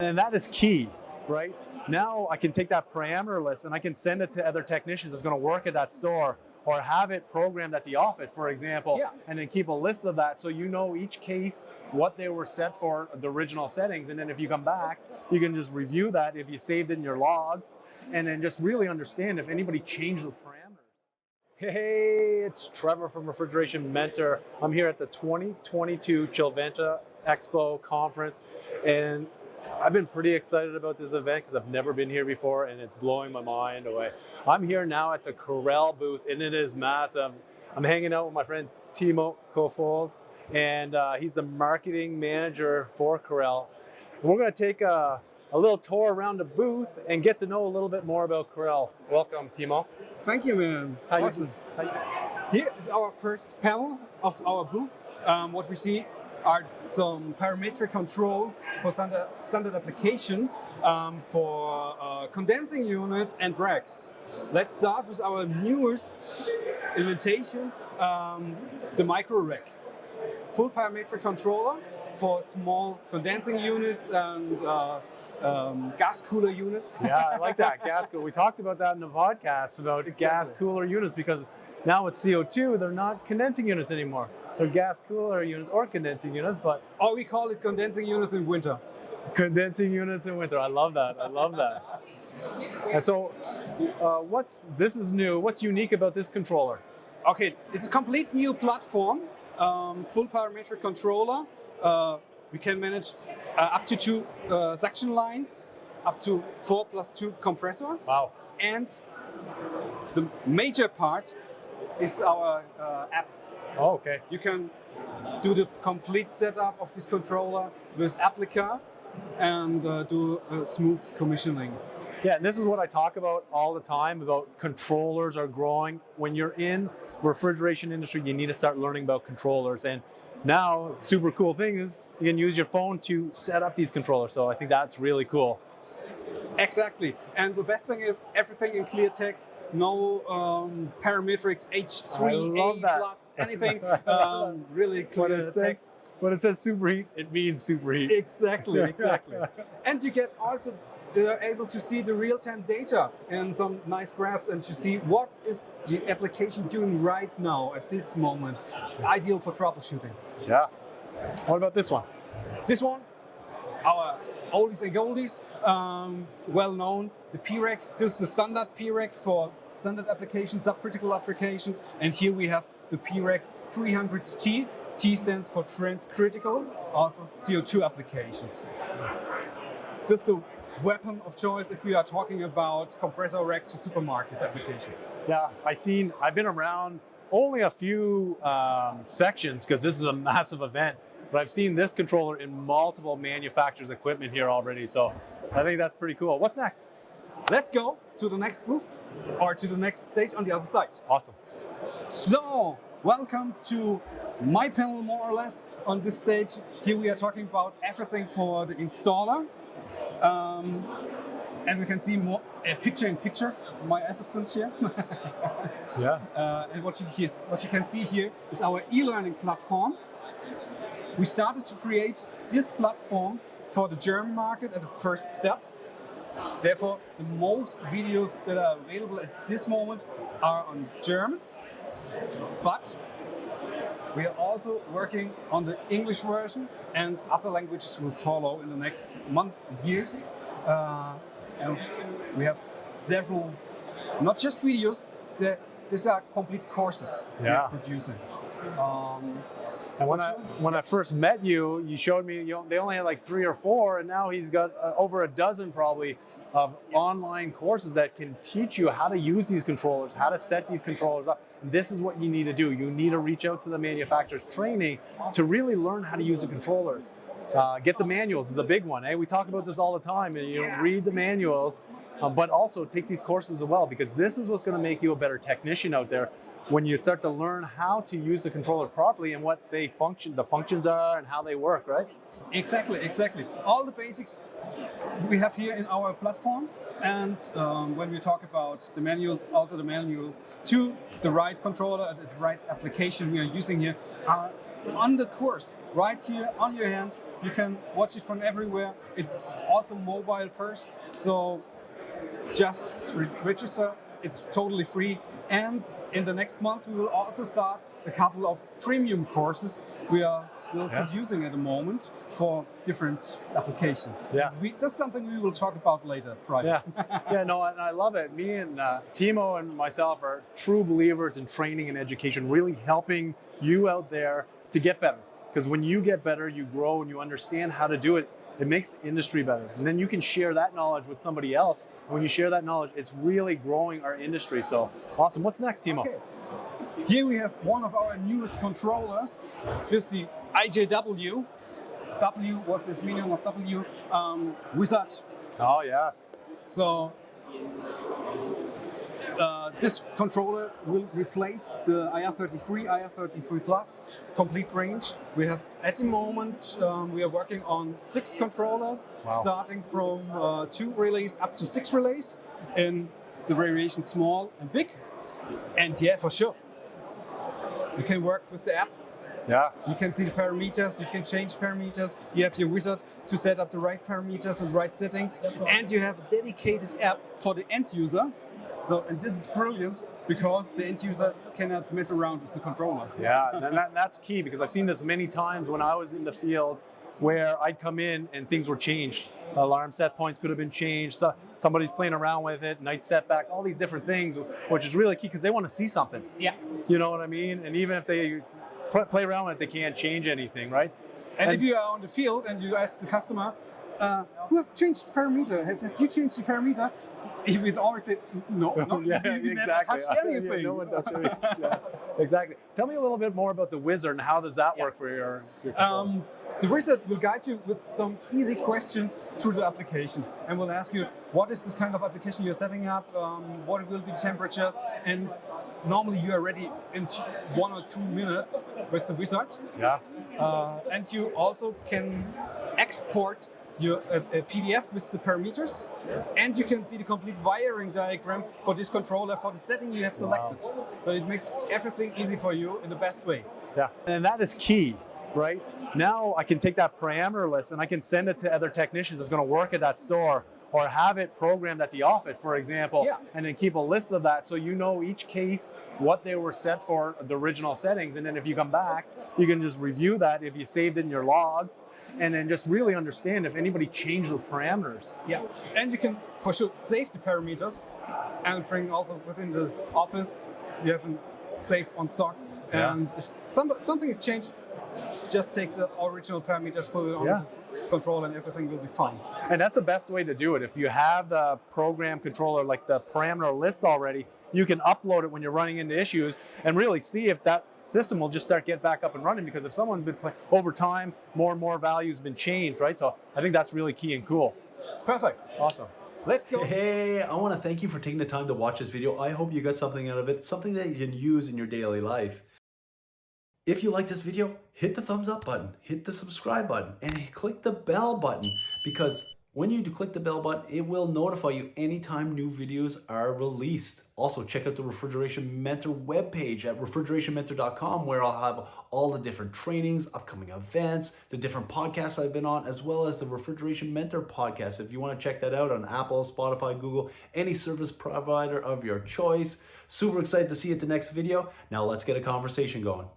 And that is key, right? Now I can take that parameter list and I can send it to other technicians that's going to work at that store, or have it programmed at the office, for example, and then keep a list of that so you know each case, what they were set for, the original settings. And then if you come back, you can just review that if you saved it in your logs, and then just really understand if anybody changed those parameters. Hey, it's Trevor from Refrigeration Mentor. I'm here at the 2022 Chilventa Expo conference, and I've been pretty excited about this event because I've never been here before, and it's blowing my mind away. I'm here now at the CAREL booth, and it is massive. I'm hanging out with my friend Timo Kaufhold, and he's the marketing manager for CAREL. And we're going to take a little tour around the booth and get to know a little bit more about CAREL. Welcome, Timo. Thank you, man. Awesome. Here is our first panel of our booth. What we see are some parametric controls for standard applications for condensing units and racks. Let's start with our newest inventation, the micro rack. Full parametric controller for small condensing units and gas cooler units. Yeah, I like that, gas cooler. We talked about that in the podcast about gas cooler units, because now with CO2, they're not condensing units anymore. They're gas cooler units or condensing units, but... Or we call it condensing units in winter. Condensing units in winter. I love that. I love that. And so, this is new. What's unique about this controller? Okay, it's a complete new platform, full parametric controller. We can manage up to 2 suction lines, up to 4+2 compressors. Wow. And the major part is our app. Oh, okay. You can do the complete setup of this controller with Applica and do a smooth commissioning. Yeah, and this is what I talk about all the time, about controllers are growing. When you're in refrigeration industry, you need to start learning about controllers. And now, super cool thing is you can use your phone to set up these controllers. So I think that's really cool. Exactly. And the best thing is everything in clear text, no parametrics, H3A plus anything, really clear text. When it says superheat, it means superheat. Exactly, exactly. And you get also able to see the real-time data and some nice graphs, and to see what is the application doing right now at this moment. Ideal for troubleshooting. Yeah. What about this one? This one, our oldies and goldies, well known, the P-Rack. This is the standard P-Rack for standard applications, subcritical applications. And here we have the P-Rack 300T. T stands for transcritical, also CO2 applications. This is the weapon of choice if we are talking about compressor racks for supermarket applications. Yeah, I've been around only a few sections, because this is a massive event. But I've seen this controller in multiple manufacturers' equipment here already, so I think that's pretty cool. What's next? Let's go to the next booth, or to the next stage on the other side. Awesome. So, welcome to my panel, more or less. On this stage, here we are talking about everything for the installer. And we can see more picture-in-picture, my assistant here. Yeah. And what you can see here is our e-learning platform. We started to create this platform for the German market at the first step. Therefore, the most videos that are available at this moment are on German. But we are also working on the English version, and other languages will follow in the next month and years. And we have several, not just videos, these are complete courses we are producing. And when I first met you, you showed me they only had like 3 or 4, and now he's got over a dozen probably of online courses that can teach you how to use these controllers, how to set these controllers up. And this is what you need to do. You need to reach out to the manufacturer's training to really learn how to use the controllers. Get the manuals is a big one. We talk about this all the time, and read the manuals, but also take these courses as well, because this is what's going to make you a better technician out there. when you start to learn how to use the controller properly and what the functions are and how they work, right? Exactly. All the basics we have here in our platform, and when we talk about the manuals, also the manuals to the right controller and the right application we are using here are on the course right here on your hand. You can watch it from everywhere. It's also mobile first, so just register. It's totally free. And in the next month, we will also start a couple of premium courses we are still producing at the moment for different applications. Yeah. That's something we will talk about later, private. Yeah, no, and I love it. Me and Timo and myself are true believers in training and education, really helping you out there to get better. Because when you get better, you grow and you understand how to do it. It makes the industry better. And then you can share that knowledge with somebody else. And when you share that knowledge, it's really growing our industry. So awesome. What's next, Timo? Okay. Here we have one of our newest controllers. This is the IJW. W, what is the meaning of W? Wizard. Oh, yes. So this controller will replace the IR33, IR33 Plus complete range. We have at the moment we are working on 6 controllers, starting from 2 relays up to 6 relays in the variation small and big. And yeah, for sure, you can work with the app. Yeah. You can see the parameters, you can change parameters, you have your wizard to set up the right parameters and right settings, and you have a dedicated app for the end user. So, and this is brilliant because the end user cannot mess around with the controller. Yeah, and that's key, because I've seen this many times when I was in the field where I'd come in and things were changed. Alarm set points could have been changed, so somebody's playing around with it, night setback, all these different things, which is really key because they want to see something. Yeah. You know what I mean? And even if they play around with it, they can't change anything, right? And if you are on the field and you ask the customer, who has changed the parameter? Has you changed the parameter? He would always say, no, yeah, you exactly. never touched anything. Yeah, no one touched anything. Yeah, exactly. Tell me a little bit more about the wizard and how does that work for your controller? The wizard will guide you with some easy questions through the application, and will ask you what is this kind of application you're setting up, what will be the temperatures, and normally you are ready in 1 or 2 minutes with the wizard. Yeah. And you also can export your a PDF with the parameters, and you can see the complete wiring diagram for this controller for the setting you have selected. Wow. So it makes everything easy for you in the best way. Yeah, and that is key, right? Now I can take that parameter list and I can send it to other technicians that's going to work at that store, or have it programmed at the office, for example, and then keep a list of that so you know each case what they were set for, the original settings, and then if you come back, you can just review that if you saved it in your logs, and then just really understand if anybody changed those parameters. Yeah, and you can for sure save the parameters and bring also within the office, you have them safe on stock. And if something is changed, just take the original parameters, put it on the controller, and everything will be fine. And that's the best way to do it. If you have the program controller, like the parameter list already, you can upload it when you're running into issues and really see if that system will just start get back up and running, because if someone's been playing over time, more and more value has been changed, right? So I think that's really key and cool. Perfect. Awesome. Let's go. Hey, I want to thank you for taking the time to watch this video. I hope you got something out of it, something that you can use in your daily life. If you like this video, hit the thumbs up button, hit the subscribe button, and click the bell button, because when you do click the bell button, it will notify you anytime new videos are released. Also, check out the Refrigeration Mentor webpage at refrigerationmentor.com, where I'll have all the different trainings, upcoming events, the different podcasts I've been on, as well as the Refrigeration Mentor podcast. If you want to check that out on Apple, Spotify, Google, any service provider of your choice. Super excited to see you at the next video. Now let's get a conversation going.